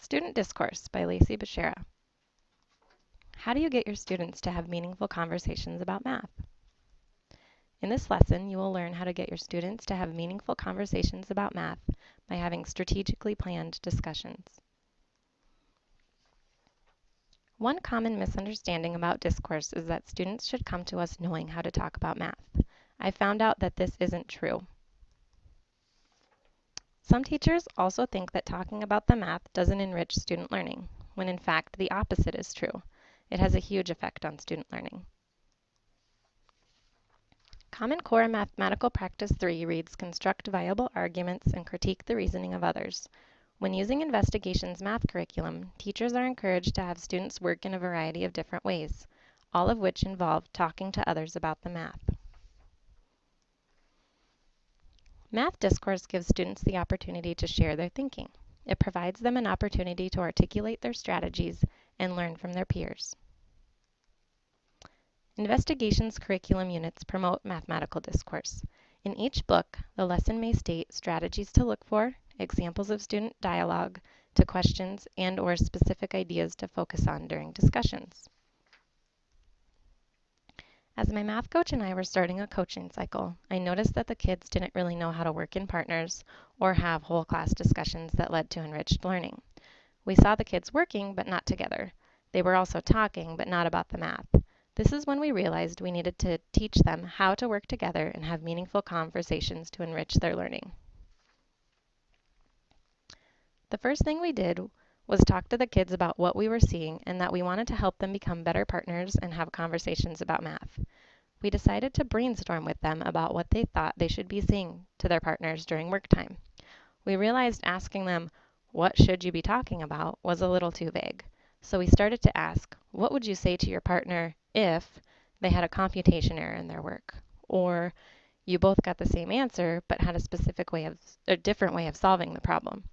Student Discourse by SDCountsBeshara. How do you get your students to have meaningful conversations about math? In this lesson, you will learn how to get your students to have meaningful conversations about math by having strategically planned discussions. One common misunderstanding about discourse is that students should come to us knowing how to talk about math. I found out that this isn't true. Some teachers also think that talking about the math doesn't enrich student learning, when in fact the opposite is true. It has a huge effect on student learning. Common Core Mathematical Practice 3 reads, construct viable arguments and critique the reasoning of others. When using Investigation's math curriculum, teachers are encouraged to have students work in a variety of different ways, all of which involve talking to others about the math. Math discourse gives students the opportunity to share their thinking. It provides them an opportunity to articulate their strategies and learn from their peers. Investigation's curriculum units promote mathematical discourse. In each book, the lesson may state strategies to look for, examples of student dialogue, to questions and/or specific ideas to focus on during discussions. As my math coach and I were starting a coaching cycle, I noticed that the kids didn't really know how to work in partners or have whole class discussions that led to enriched learning. We saw the kids working, but not together. They were also talking, but not about the math. This is when we realized we needed to teach them how to work together and have meaningful conversations to enrich their learning. The first thing we did was talk to the kids about what we were seeing and that we wanted to help them become better partners and have conversations about math. We decided to brainstorm with them about what they thought they should be saying to their partners during work time. We realized asking them, "What should you be talking about?" was a little too vague. So we started to ask, "What would you say to your partner if they had a computation error in their work?" Or you both got the same answer but had a different way of solving the problem.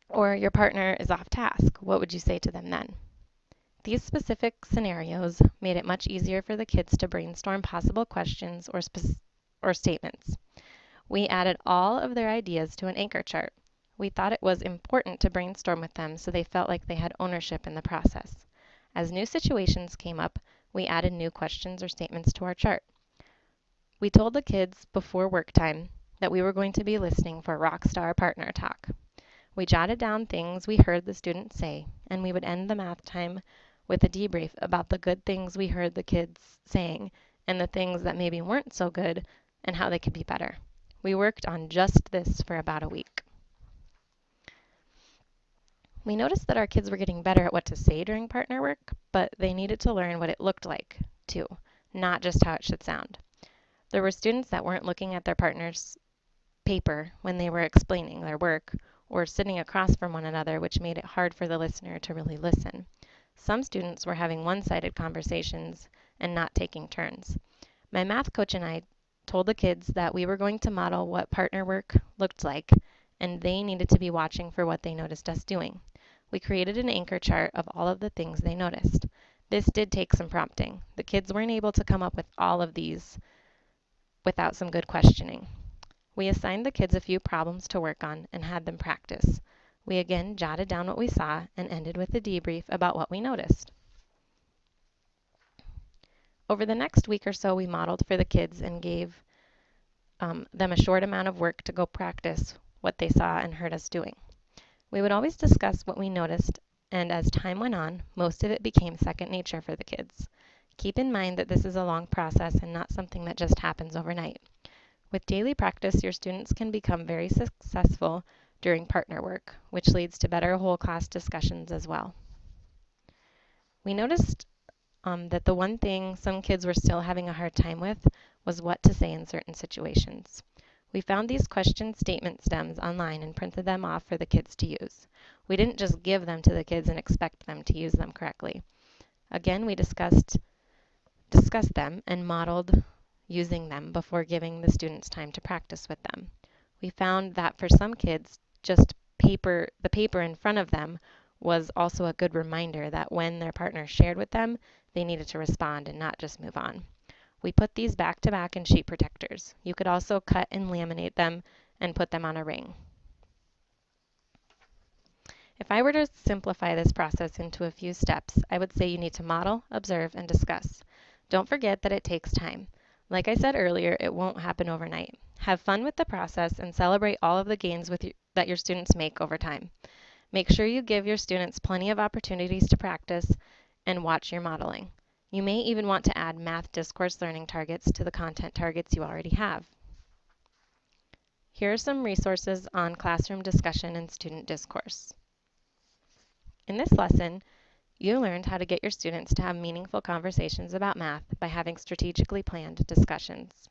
Or your partner is off task. What would you say to them then? These specific scenarios made it much easier for the kids to brainstorm possible questions or statements. We added all of their ideas to an anchor chart. We thought it was important to brainstorm with them so they felt like they had ownership in the process. As new situations came up, we added new questions or statements to our chart. We told the kids before work time that we were going to be listening for rockstar partner talk. We jotted down things we heard the students say, and we would end the math time with a debrief about the good things we heard the kids saying and the things that maybe weren't so good and how they could be better. We worked on just this for about a week. We noticed that our kids were getting better at what to say during partner work, but they needed to learn what it looked like, too, not just how it should sound. There were students that weren't looking at their partner's paper when they were explaining their work, or sitting across from one another, which made it hard for the listener to really listen. Some students were having one-sided conversations and not taking turns. My math coach and I told the kids that we were going to model what partner work looked like, and they needed to be watching for what they noticed us doing. We created an anchor chart of all of the things they noticed. This did take some prompting. The kids weren't able to come up with all of these without some good questioning. We assigned the kids a few problems to work on and had them practice. We again jotted down what we saw and ended with a debrief about what we noticed. Over the next week or so, we modeled for the kids and gave them a short amount of work to go practice what they saw and heard us doing. We would always discuss what we noticed, and as time went on, most of it became second nature for the kids. Keep in mind that this is a long process and not something that just happens overnight. With daily practice, your students can become very successful during partner work, which leads to better whole class discussions as well. We noticed that the one thing some kids were still having a hard time with was what to say in certain situations. We found these question statement stems online and printed them off for the kids to use. We didn't just give them to the kids and expect them to use them correctly. Again, we discussed them and modeled using them before giving the students time to practice with them. We found that for some kids, just the paper in front of them was also a good reminder that when their partner shared with them, they needed to respond and not just move on. We put these back to back in sheet protectors. You could also cut and laminate them and put them on a ring. If I were to simplify this process into a few steps, I would say you need to model, observe, and discuss. Don't forget that it takes time. Like I said earlier, it won't happen overnight. Have fun with the process and celebrate all of the gains that your students make over time. Make sure you give your students plenty of opportunities to practice and watch your modeling. You may even want to add math discourse learning targets to the content targets you already have. Here are some resources on classroom discussion and student discourse. In this lesson, you learned how to get your students to have meaningful conversations about math by having strategically planned discussions.